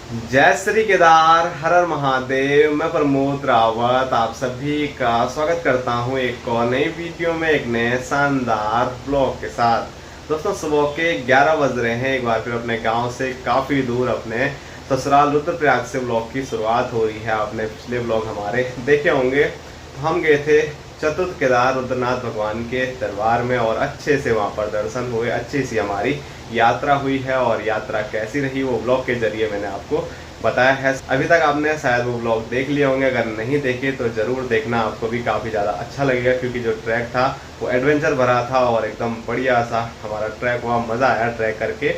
जय श्री केदार, हर हर महादेव। मैं प्रमोद रावत आप सभी का स्वागत करता हूं एक और नई वीडियो में, एक नए शानदार ब्लॉग के साथ। दोस्तों, सुबह के 11 बज रहे हैं। एक बार फिर अपने गांव से काफ़ी दूर अपने ससुराल रुद्रप्रयाग से ब्लॉग की शुरुआत हो रही है। आपने पिछले ब्लॉग हमारे देखे होंगे। तो हम गए थे चतुर्थ केदार रुद्रनाथ भगवान के दरबार में और अच्छे से वहाँ पर दर्शन हुए, अच्छी सी हमारी यात्रा हुई है। और यात्रा कैसी रही वो ब्लॉग के जरिए मैंने आपको बताया है। अभी तक आपने शायद वो ब्लॉग देख लिए होंगे, अगर नहीं देखे तो ज़रूर देखना, आपको भी काफ़ी ज़्यादा अच्छा लगेगा। क्योंकि जो ट्रैक था वो एडवेंचर भरा था और एकदम बढ़िया सा हमारा ट्रैक हुआ। मज़ा आया ट्रैक करके।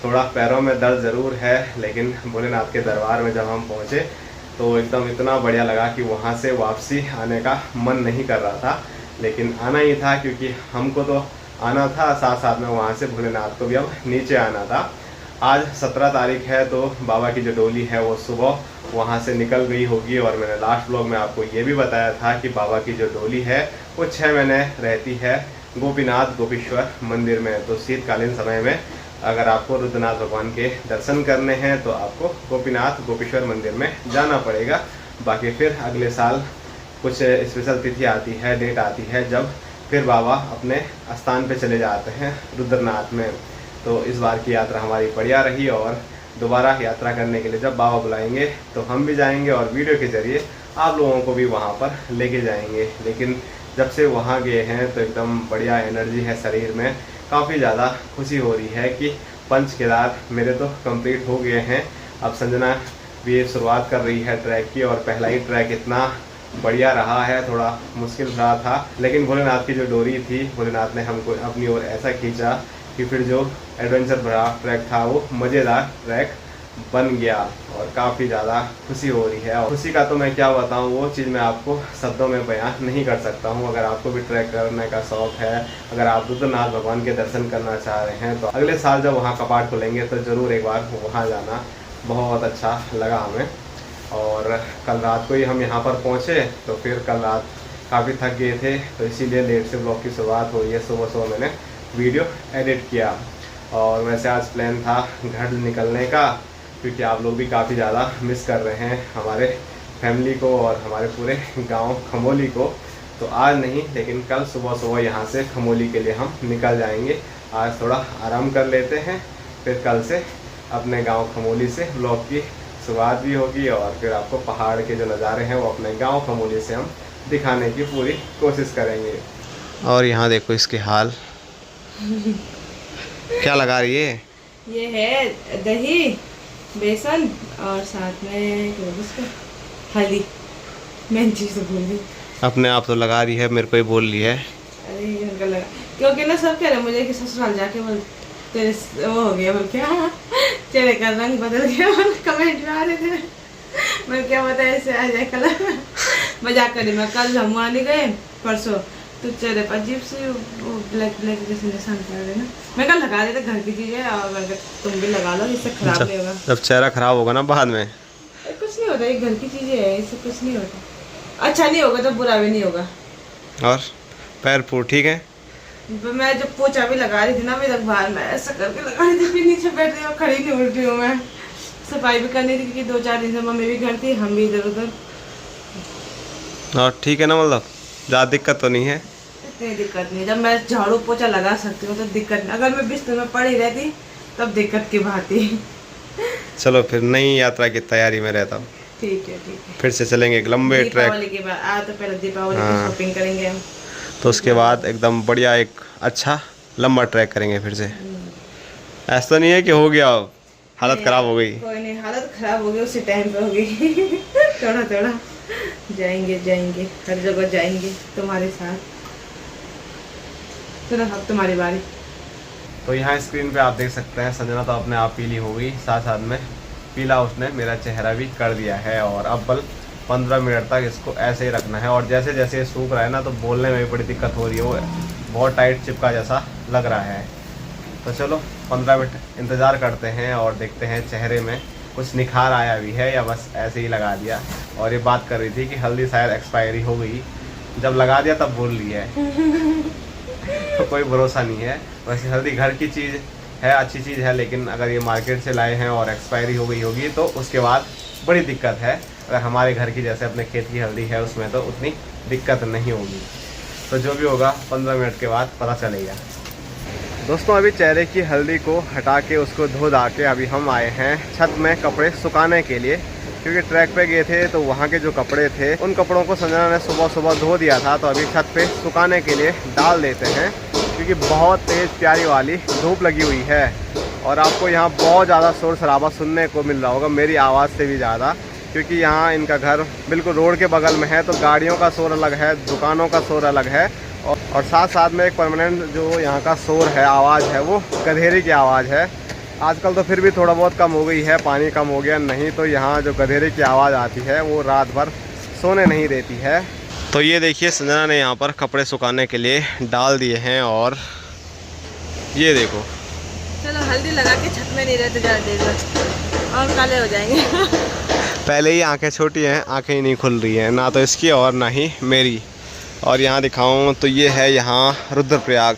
थोड़ा पैरों में दर्द ज़रूर है, लेकिन भोलेनाथ के दरबार में जब हम पहुँचे तो एकदम इतना बढ़िया लगा कि वहाँ से वापसी आने का मन नहीं कर रहा था, लेकिन आना ही था। क्योंकि हमको तो आना था, साथ साथ में वहाँ से भोलेनाथ को भी अब नीचे आना था। आज 17 तारीख है, तो बाबा की जो डोली है वो सुबह वहाँ से निकल गई होगी। और मैंने लास्ट ब्लॉग में आपको ये भी बताया था कि बाबा की जो डोली है वो 6 महीने रहती है गोपीनाथ गोपीश्वर मंदिर में। तो शीतकालीन समय में अगर आपको रुद्रनाथ भगवान के दर्शन करने हैं तो आपको गोपीनाथ गोपीश्वर मंदिर में जाना पड़ेगा। बाकी फिर अगले साल कुछ स्पेशल तिथि आती है, डेट आती है, जब फिर बाबा अपने स्थान पे चले जाते हैं रुद्रनाथ में। तो इस बार की यात्रा हमारी बढ़िया रही और दोबारा यात्रा करने के लिए जब बाबा बुलाएंगे तो हम भी जाएंगे और वीडियो के ज़रिए आप लोगों को भी वहाँ पर लेके जाएंगे। लेकिन जब से वहाँ गए हैं तो एकदम बढ़िया एनर्जी है शरीर में। काफ़ी ज़्यादा खुशी हो रही है कि पंच केदार मेरे तो कंप्लीट हो गए हैं। अब संजना भी शुरुआत कर रही है ट्रैक की, और पहला ही ट्रैक इतना बढ़िया रहा है। थोड़ा मुश्किल रहा था, लेकिन भोलेनाथ की जो डोरी थी, भोलेनाथ ने हमको अपनी ओर ऐसा खींचा कि फिर जो एडवेंचर भरा ट्रैक था वो मज़ेदार ट्रैक बन गया। और काफ़ी ज़्यादा खुशी हो रही है। और खुशी का तो मैं क्या बताऊँ, वो चीज़ मैं आपको शब्दों में बयान नहीं कर सकता हूँ। अगर आपको भी ट्रैक करने का शौक़ है, अगर आप रुद्रनाथ भगवान के दर्शन करना चाह रहे हैं, तो अगले साल जब वहाँ कपाट खुलेंगे तो ज़रूर एक बार वहाँ जाना। बहुत अच्छा लगा हमें। और कल रात को ही हम यहाँ पर पहुँचे, तो फिर कल रात काफ़ी थक गए थे, तो इसीलिए लेट से ब्लॉग की शुरुआत हुई है। सुबह सुबह मैंने वीडियो एडिट किया। और वैसे आज प्लान था घर निकलने का, क्योंकि आप लोग भी काफ़ी ज़्यादा मिस कर रहे हैं हमारे फैमिली को और हमारे पूरे गांव खमोली को। तो आज नहीं, लेकिन कल सुबह सुबह यहाँ से खमोली के लिए हम निकल जाएंगे। आज थोड़ा आराम कर लेते हैं, फिर कल से अपने गांव खमोली से ब्लॉग की शुरुआत भी होगी। और फिर आपको पहाड़ के जो नज़ारे हैं वो अपने गांव खमोली से हम दिखाने की पूरी कोशिश करेंगे। और यहाँ देखो इसके हाल। क्या लगा रही है? ये है दही, बेसन और साथ में क्या बोलते हैं उसको, हल्दी। मैं चीज़ तो भूल गई। अपने आप तो लगा रही है, मेरे को ही बोल रही है। अरे ये हल्का लगा, क्योंकि ना सब कह रहे मुझे कि ससुराल जाके बोल तेरे वो हो गया, बोल क्या चेहरे का रंग बदल गया, कमेंट में आ रहे थे। मैं क्या बता ऐसे आ जाए कलर। मजाक करी मैं। कल हम आने गए परसों, तो चेहरे पर अजीब से वो ब्लैक ब्लैक जैसे निशान पड़ रहे ना। मैं कल लगा देते, घर की चीज़ें, और अगर तुम भी लगा लो, इससे खराब नहीं होगा। जब चेहरा खराब होगा ना बाद में, कुछ नहीं होता, ये घर की चीज़ें है, इससे कुछ नहीं होता। अच्छा नहीं होगा तो बुरा भी नहीं होगा। और पैर पूर ठीक है? मैं जब पोछा भी लगा रही थी ना, मैं तक बाहर में ऐसा करके लगा रही थी, फिर नीचे बैठ रही हूँ, खड़ी थी, उल्टी हूँ मैं। सफाई भी करनी थी क्योंकि 2-4 दिन से मम्मी भी घर थी, हम भी इधर उधर। और ठीक है ना, मतलब ज़्यादा दिक्कत तो नहीं है? इतनी दिक्कत नहीं, जब मैं झाड़ू पोछा लगा सकती हूँ तो दिक्कत नहीं। अगर मैं बिस्तर में पड़ी रहती तब दिक्कत की बात थी। चलो फिर नई यात्रा की तैयारी में रहता हूँ। ठीक है, ठीक है। फिर से चलेंगे एक लंबे ट्रैक। दीपावली के बाद आज तो पहले दीपावली की शॉपिंग करेंगे हम, तो उसके बाद एकदम बढ़िया एक अच्छा लंबा ट्रैक करेंगे फिर से। ऐसा तो नहीं है कि हो गया हालत ख़राब हो गई? कोई नहीं, हालत ख़राब हो गई उसी टाइम पे होगी। थोड़ा थोड़ा जाएंगे जाएंगे, हर जगह जाएंगे तुम्हारे साथ। चलो अब तुम्हारी बारी। तो यहाँ स्क्रीन पे आप देख सकते हैं संजना तो अपने आप पीली हो गई, साथ साथ में पीला उसने मेरा चेहरा भी कर दिया है। और अब बल 15 मिनट तक इसको ऐसे ही रखना है। और जैसे जैसे ये सूख रहा है ना, तो बोलने में भी बड़ी दिक्कत हो रही है, वो बहुत टाइट चिपका जैसा लग रहा है। तो चलो 15 मिनट इंतज़ार करते हैं और देखते हैं चेहरे में कुछ निखार आया भी है या बस ऐसे ही लगा दिया। और ये बात कर रही थी कि हल्दी शायद एक्सपायरी हो गई, जब लगा दिया तब भूल ली है। तो कोई भरोसा नहीं है। वैसे हल्दी घर की चीज़ है अच्छी चीज़ है, लेकिन अगर ये मार्केट से लाए हैं और एक्सपायरी हो गई होगी तो उसके बाद बड़ी दिक्कत है। अगर हमारे घर की जैसे अपने खेत की हल्दी है उसमें तो उतनी दिक्कत नहीं होगी। तो जो भी होगा 15 मिनट के बाद पता चलेगा। दोस्तों अभी चेहरे की हल्दी को हटा के उसको धो धा के अभी हम आए हैं छत में कपड़े सुखाने के लिए, क्योंकि ट्रैक पे गए थे तो वहाँ के जो कपड़े थे उन कपड़ों को संजना ने सुबह सुबह धो दिया था। तो अभी छत पे सुखाने के लिए डाल देते हैं, क्योंकि बहुत तेज़ प्यारी वाली धूप लगी हुई है और आपको यहाँ बहुत ज़्यादा शोर शराबा सुनने को मिल रहा होगा, मेरी आवाज़ से भी ज़्यादा, क्योंकि यहाँ इनका घर बिल्कुल रोड के बगल में है। तो गाड़ियों का शोर अलग है, दुकानों का शोर अलग है और साथ साथ में एक परमानेंट जो यहाँ का शोर है, आवाज़ है, वो गधेरे की आवाज़ है। आजकल तो फिर भी थोड़ा बहुत कम हो गई है, पानी कम हो गया, नहीं तो यहाँ जो गधेरे की आवाज़ आती है वो रात भर सोने नहीं देती है। तो ये देखिए संजना ने यहाँ पर कपड़े सुखाने के लिए डाल दिए हैं और ये देखो। चलो हल्दी लगा के छत में नहीं रहते ज़्यादा देर तक और काले हो जाएंगे। पहले ही आंखें छोटी हैं, आंखें ही नहीं खुल रही हैं, ना तो इसकी और ना ही मेरी। और यहाँ दिखाऊं तो ये है यहाँ रुद्रप्रयाग,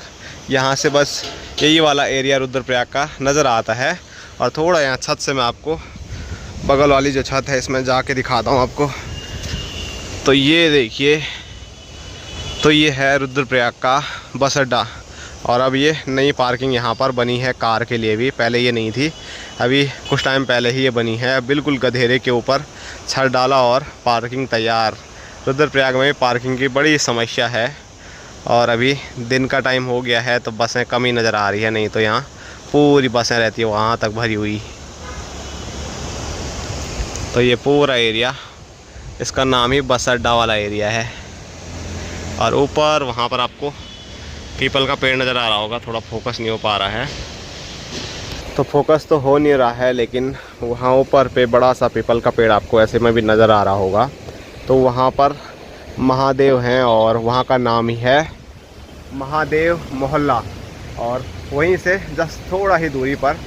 यहाँ से बस यही वाला एरिया रुद्रप्रयाग का नज़र आता है। और थोड़ा यहाँ छत से मैं आपको बगल वाली जो छत है इसमें जाके दिखाता हूँ आपको। तो ये देखिए, तो ये है रुद्रप्रयाग का बस अड्डा और अब ये नई पार्किंग यहाँ पर बनी है कार के लिए भी, पहले ये नहीं थी, अभी कुछ टाइम पहले ही ये बनी है। बिल्कुल गधेरे के ऊपर छत डाला और पार्किंग तैयार। रुद्रप्रयाग में पार्किंग की बड़ी समस्या है और अभी दिन का टाइम हो गया है तो बसें कम ही नज़र आ रही है, नहीं तो यहाँ पूरी बसें रहती है वहाँ तक भरी हुई। तो ये पूरा एरिया, इसका नाम ही बस अड्डा वाला एरिया है। और ऊपर वहाँ पर आपको पीपल का पेड़ नज़र आ रहा होगा, थोड़ा फोकस नहीं हो पा रहा है, तो फोकस तो हो नहीं रहा है, लेकिन वहाँ ऊपर पे बड़ा सा पीपल का पेड़ आपको ऐसे में भी नज़र आ रहा होगा। तो वहाँ पर महादेव हैं और वहाँ का नाम ही है महादेव मोहल्ला। और वहीं से जस्ट थोड़ा ही दूरी पर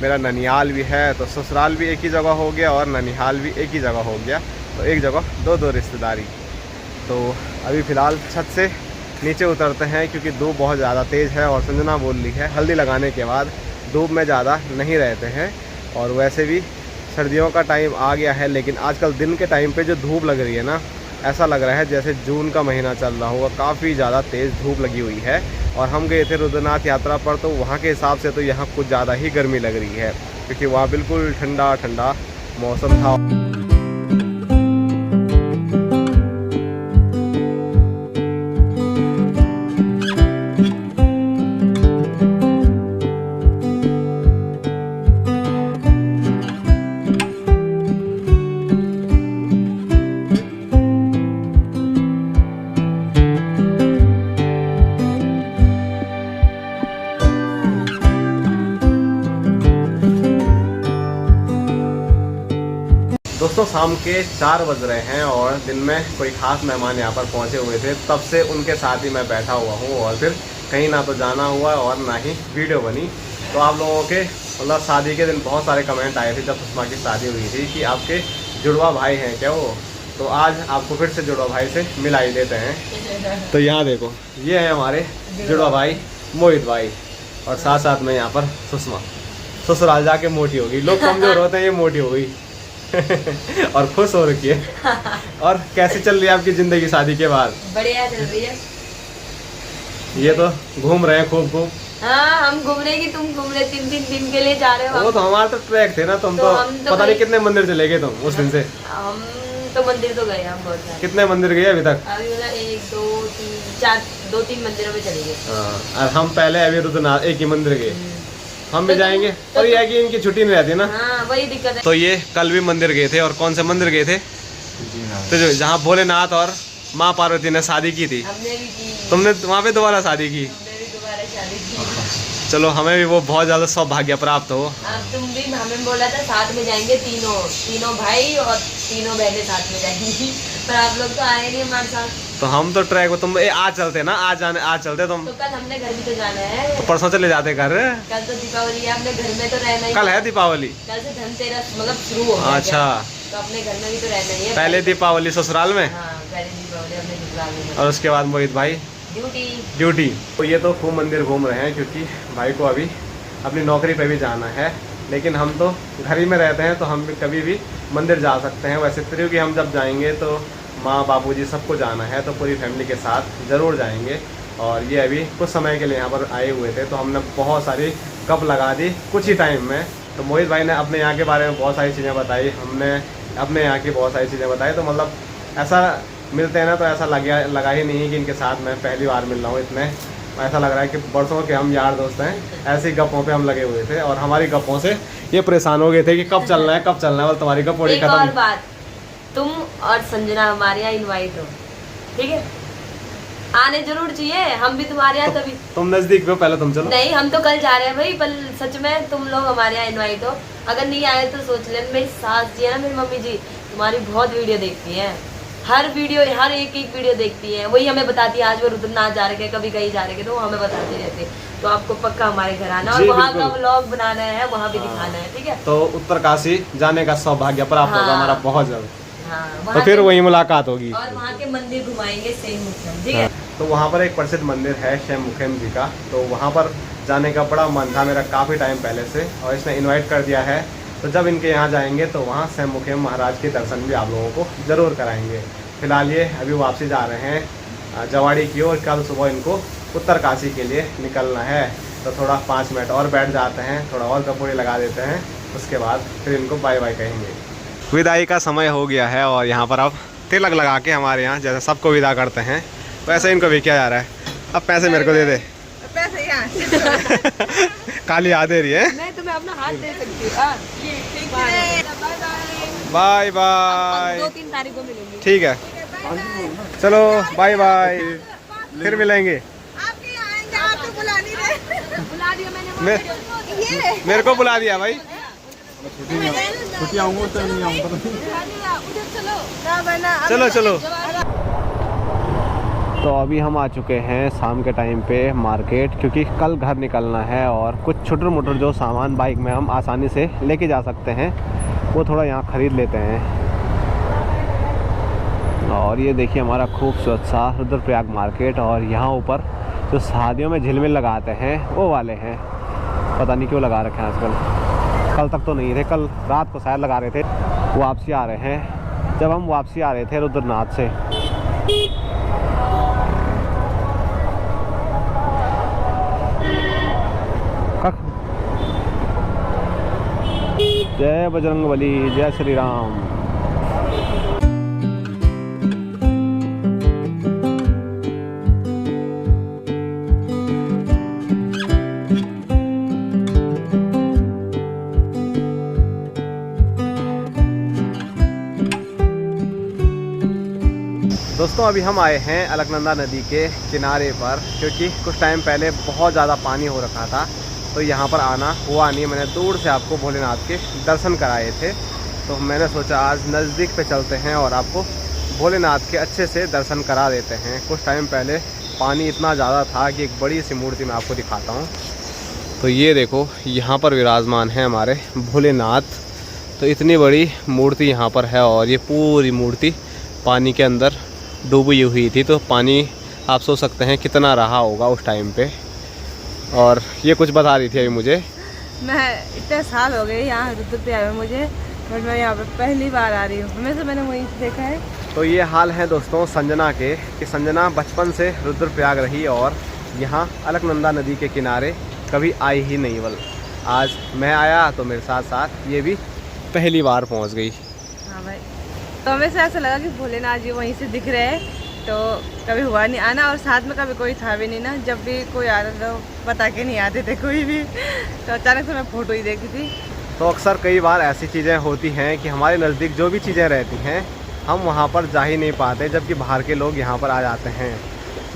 मेरा ननिहाल भी है, तो ससुराल भी एक ही जगह हो गया और ननिहाल भी एक ही जगह हो गया, तो एक जगह दो रिश्तेदारी। तो अभी फ़िलहाल छत से नीचे उतरते हैं, क्योंकि धूप बहुत ज़्यादा तेज़ है और संजना बोल रही है हल्दी लगाने के बाद धूप में ज़्यादा नहीं रहते हैं। और वैसे भी सर्दियों का टाइम आ गया है, लेकिन आजकल दिन के टाइम पे जो धूप लग रही है ना, ऐसा लग रहा है जैसे जून का महीना चल रहा होगा, काफ़ी ज़्यादा तेज़ धूप लगी हुई है। और हम गए थे रुद्रनाथ यात्रा पर, तो वहाँ के हिसाब से तो यहाँ कुछ ज़्यादा ही गर्मी लग रही है, क्योंकि वहाँ बिल्कुल ठंडा ठंडा मौसम था। दोस्तों शाम के 4 बज रहे हैं और दिन में कोई ख़ास मेहमान यहाँ पर पहुँचे हुए थे, तब से उनके साथ ही मैं बैठा हुआ हूँ और फिर कहीं ना तो जाना हुआ और ना ही वीडियो बनी। तो आप लोगों के मतलब शादी के दिन बहुत सारे कमेंट आए थे जब सुषमा की शादी हुई थी कि आपके जुड़वा भाई हैं क्या वो, तो आज आपको फिर से जुड़वा भाई से मिला ही देते हैं। तो यहाँ देखो, ये है हमारे जुड़वा भाई मोहित भाई और साथ साथ में यहाँ पर सुषमा। ससुराल जाके मोटी होगी, लोग कमजोर होते हैं, ये मोटी हो गई और खुश हो रखी है। और कैसी चल रही है आपकी जिंदगी शादी के बाद? बढ़िया चल रही है। ये तो घूम रहे हैं खूब। हाँ हम घूम रहे हैं कि तुम घूम रहे, 3 दिन के लिए जा रहे हो। वो तो हमारा तो ट्रैक थे ना, तुम तो पता नहीं कितने मंदिर चले गए तुम उस दिन से। हम तो मंदिर तो गए हम बहुत सारे। कितने मंदिर गए अभी तक? अभी 1 2 3 4 2-3 मंदिरों में चले गए। और हम पहले अभी रुद्रनाथ एक ही मंदिर गए, हम भी जाएंगे। और ये है कि इनकी छुट्टी नहीं रहती ना, वही दिक्कत है। तो ये कल भी मंदिर गए थे। और कौन से मंदिर गए थे? तो जो जहाँ भोलेनाथ और माँ पार्वती ने शादी की थी, हमने भी की। तुमने वहाँ पे दोबारा शादी की? हमने भी दोबारा शादी की। चलो हमें भी वो बहुत ज़्यादा सौभाग्य प्राप्त हो। अब तुम भी, हमें बोला था साथ में जाएंगे, तीनों भाई और तीनों बहनें साथ में जाएंगी, पर आप लोग तो आए नहीं हमारे साथ। तो हम तो ट्रैक में, तुम आज चलते ना, आज चलते तुम। तो कल हमने घर भी तो जाना है। तो परसों चले जाते घर। कल तो दीपावली है, अपने घर में तो रहना ही। कल है दीपावली, कल से धनतेरस मतलब शुरू हो गया। अच्छा, तो अपने घर में भी तो रहना ही है। पहले दीपावली ससुराल में, हाँ, पहले दीपावली अपने ससुराल में, और उसके बाद मोहित भाई ड्यूटी। तो ये तो खूब मंदिर घूम रहे हैं, क्योंकि भाई को अभी अपनी नौकरी पे भी जाना है, लेकिन हम तो घर ही में रहते हैं, तो हम भी कभी भी मंदिर जा सकते हैं। वैसे त्रियुगी हम जब जाएंगे तो माँ बाबूजी सबको जाना है, तो पूरी फैमिली के साथ ज़रूर जाएंगे। और ये अभी कुछ समय के लिए यहाँ पर आए हुए थे, तो हमने बहुत सारी गप लगा दी कुछ ही टाइम में। तो मोहित भाई ने अपने यहाँ के बारे में बहुत सारी चीज़ें बताई, हमने अपने यहाँ की बहुत सारी चीज़ें बताई। तो मतलब ऐसा मिलते हैं ना, तो ऐसा लगा ही नहीं कि इनके साथ मैं पहली बार मिल रहा हूँ। इतने ऐसा लग रहा है कि बरसों के हम यार दोस्त हैं। ऐसी गप्पों पे हम लगे हुए थे, और हमारी गप्पों से ये परेशान हो गए थे कि कब चलना है कब चलना है। और तुम्हारी गप बड़ी एक और खत्म। बात, तुम और संजना हमारे यहाँ इनवाइट हो, ठीक है? आने जरूर चाहिए, हम भी तुम्हारे यहाँ तभी। तुम नजदीक हो, पहले तुम चलो। नहीं, हम तो कल जा रहे हैं भाई, पर सच में तुम लोग हमारे यहाँ इनवाइट हो। अगर नहीं आए तो सोच लेना, मेरी सास जी है ना, मेरी मम्मी जी, तुम्हारी बहुत वीडियो देखती है, हर वीडियो, हर एक वीडियो देखती है। वही हमें बताती है, आज वो रुद्रनाथ जा रहे हैं, कभी कहीं जा रहे हैं, तो वो हमें बताते रहते। तो आपको पक्का हमारे घर आना, और जी, वहाँ का बिल्कुल। व्लॉग बनाना है, वहाँ भी दिखाना है, ठीक है? तो उत्तरकाशी जाने का सौभाग्य प्राप्त होगा हाँ। हमारा बहुत जल्द। हाँ, तो वहाँ फिर के- वही मुलाकात होगी। और वहाँ के मंदिर घुमाएंगे सेम मुखम, ठीक है? तो वहाँ पर एक प्रसिद्ध मंदिर है शैम मुखेम जी का, तो वहाँ पर जाने का बड़ा मन था मेरा काफ़ी टाइम पहले से, और इसने इनवाइट कर दिया है। तो जब इनके यहाँ जाएंगे तो वहाँ शैम मुखेम महाराज के दर्शन भी आप लोगों को ज़रूर कराएंगे। फिलहाल ये अभी वापसी जा रहे हैं जवाड़ी की ओर, कल सुबह इनको उत्तरकाशी के लिए निकलना है। तो थोड़ा 5 मिनट और बैठ जाते हैं, थोड़ा और कपड़े लगा देते हैं, उसके बाद फिर इनको बाय बाय कहेंगे। विदाई का समय हो गया है, और यहाँ पर अब तिलक लगा के हमारे यहाँ जैसे सबको विदा करते हैं वैसे इनको भी किया जा रहा है। अब पैसे मेरे को दे दे। पैसे यहाँ काली याद दे रही है। नहीं, तुम्हें अपना हाथ दे सकती हूँ। Bye bye. 2-3 तारीख को मिलेंगे। ठीक है, चलो बाय बाय, फिर मिलेंगे। आपके यहाँ आएंगे, आप तो बुला नहीं रहे। बुला दिया मैंने। ये मेरे को बुला दिया भाई। छुट्टी आऊंगा तो नहीं आऊंगा। चलो चलो। तो अभी हम आ चुके हैं शाम के टाइम पे मार्केट, क्योंकि कल घर निकलना है, और कुछ छोटर मोटर जो सामान बाइक में हम आसानी से लेके जा सकते हैं वो थोड़ा यहाँ ख़रीद लेते हैं। और ये देखिए हमारा खूबसूरत सा रुद्रप्रयाग मार्केट, और यहाँ ऊपर जो शादियों में झिलमिल लगाते हैं वो वाले हैं। पता नहीं क्यों लगा रखे हैं आजकल, कल तक तो नहीं थे, कल रात को शायद लगा रहे थे। वापसी आ रहे हैं, जब हम वापसी आ रहे थे रुद्रनाथ से। जय बजरंगबली, जय श्री राम। दोस्तों अभी हम आए हैं अलकनंदा नदी के किनारे पर, क्योंकि कुछ टाइम पहले बहुत ज़्यादा पानी हो रखा था, तो यहाँ पर आना हुआ नहीं। मैंने दूर से आपको भोलेनाथ के दर्शन कराए थे, तो मैंने सोचा आज नज़दीक पे चलते हैं और आपको भोलेनाथ के अच्छे से दर्शन करा देते हैं। कुछ टाइम पहले पानी इतना ज़्यादा था कि एक बड़ी सी मूर्ति मैं आपको दिखाता हूँ। तो ये देखो यहाँ पर विराजमान है हमारे भोलेनाथ। तो इतनी बड़ी मूर्ति यहाँ पर है, और ये पूरी मूर्ति पानी के अंदर डूबी हुई थी। तो पानी आप सोच सकते हैं कितना रहा होगा उस टाइम पे। और ये कुछ बता रही थी अभी मुझे। मैं इतने साल हो गए यहाँ रुद्रप्रयाग में मुझे, बट मैं यहाँ पे पहली बार आ रही हूँ। हमेशा मैंने वहीं से देखा है। तो ये हाल है दोस्तों संजना के, कि संजना बचपन से रुद्रप्रयाग रही और यहाँ अलकनंदा नदी के किनारे कभी आई ही नहीं। बल आज मैं आया तो मेरे साथ साथ ये भी पहली बार पहुँच गई। हाँ भाई, तो हमें से ऐसा लगा कि भोलेनाथ जी वहीं से दिख रहे हैं, तो कभी हुआ नहीं आना, और साथ में कभी कोई था भी नहीं ना। जब भी कोई आ रहा तो बता के नहीं आते थे कोई भी, तो अचानक से मैं फ़ोटो ही देखी थी। तो अक्सर कई बार ऐसी चीज़ें होती हैं कि हमारे नज़दीक जो भी चीज़ें रहती हैं हम वहाँ पर जा ही नहीं पाते, जबकि बाहर के लोग यहाँ पर आ जाते हैं।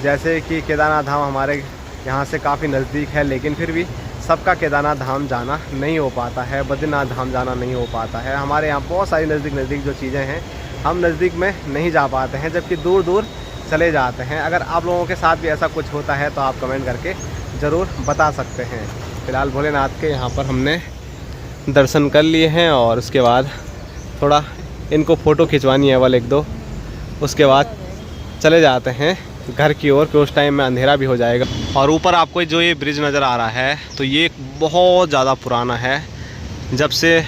जैसे कि केदारनाथ धाम हमारे यहाँ से काफ़ी नज़दीक है, लेकिन फिर भी सबका केदारनाथ धाम जाना नहीं हो पाता है, बद्रीनाथ धाम जाना नहीं हो पाता है। हमारे यहाँ बहुत सारी नज़दीक जो चीज़ें हैं हम नज़दीक में नहीं जा पाते हैं, जबकि दूर दूर चले जाते हैं। अगर आप लोगों के साथ भी ऐसा कुछ होता है तो आप कमेंट करके ज़रूर बता सकते हैं। फ़िलहाल भोलेनाथ के यहाँ पर हमने दर्शन कर लिए हैं, और उसके बाद थोड़ा इनको फ़ोटो खिंचवानी है वाले 1-2, उसके बाद चले जाते हैं घर की ओर कि उस टाइम में अंधेरा भी हो जाएगा। और ऊपर आपको जो ये ब्रिज नज़र आ रहा है तो ये बहुत ज़्यादा पुराना है। जब से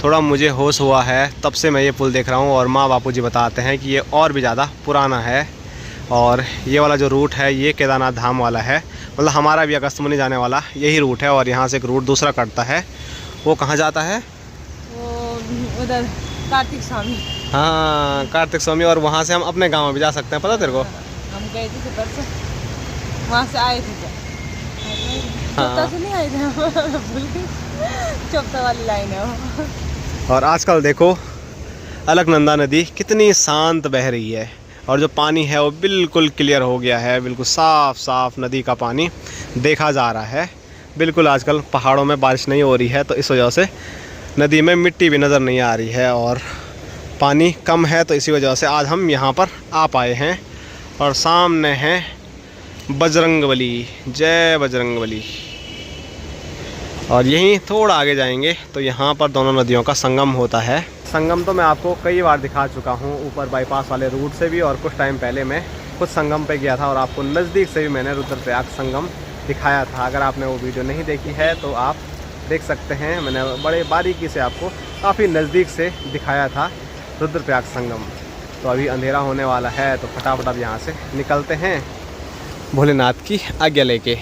थोड़ा मुझे होश हुआ है तब से मैं ये पुल देख रहा हूँ और माँ बापूजी बताते हैं कि ये और भी ज़्यादा पुराना है। और ये वाला जो रूट है ये केदारनाथ धाम वाला है, मतलब हमारा भी अगस्त्यमुनि जाने वाला यही रूट है। और यहाँ से एक रूट दूसरा कटता है, वो कहाँ जाता है? वो उधर कार्तिक स्वामी। हाँ, कार्तिक स्वामी। और वहाँ से हम अपने गाँव में भी जा सकते हैं, पता तेरे को? हम गए थे परसों, वहाँ से आए थे। चोपता से नहीं आए थे भूल गई, चोपता वाली लाइन है वो। और आजकल देखो अलकनंदा नदी कितनी शांत बह रही है और जो पानी है वो बिल्कुल क्लियर हो गया है, बिल्कुल साफ़ साफ़ नदी का पानी देखा जा रहा है। बिल्कुल आजकल पहाड़ों में बारिश नहीं हो रही है तो इस वजह से नदी में मिट्टी भी नज़र नहीं आ रही है और पानी कम है, तो इसी वजह से आज हम यहाँ पर आ पाए हैं। और सामने है बजरंगबली, जय बजरंगबली। और यहीं थोड़ा आगे जाएंगे तो यहाँ पर दोनों नदियों का संगम होता है। संगम तो मैं आपको कई बार दिखा चुका हूँ, ऊपर बाईपास वाले रूट से भी, और कुछ टाइम पहले मैं खुद संगम पे गया था और आपको नज़दीक से भी मैंने रुद्रप्रयाग संगम दिखाया था। अगर आपने वो वीडियो नहीं देखी है तो आप देख सकते हैं, मैंने बड़े बारीकी से आपको काफ़ी नज़दीक से दिखाया था रुद्रप्रयाग संगम। तो अभी अंधेरा होने वाला है तो फटाफट अब यहाँ से निकलते हैं भोलेनाथ की आज्ञा लेके।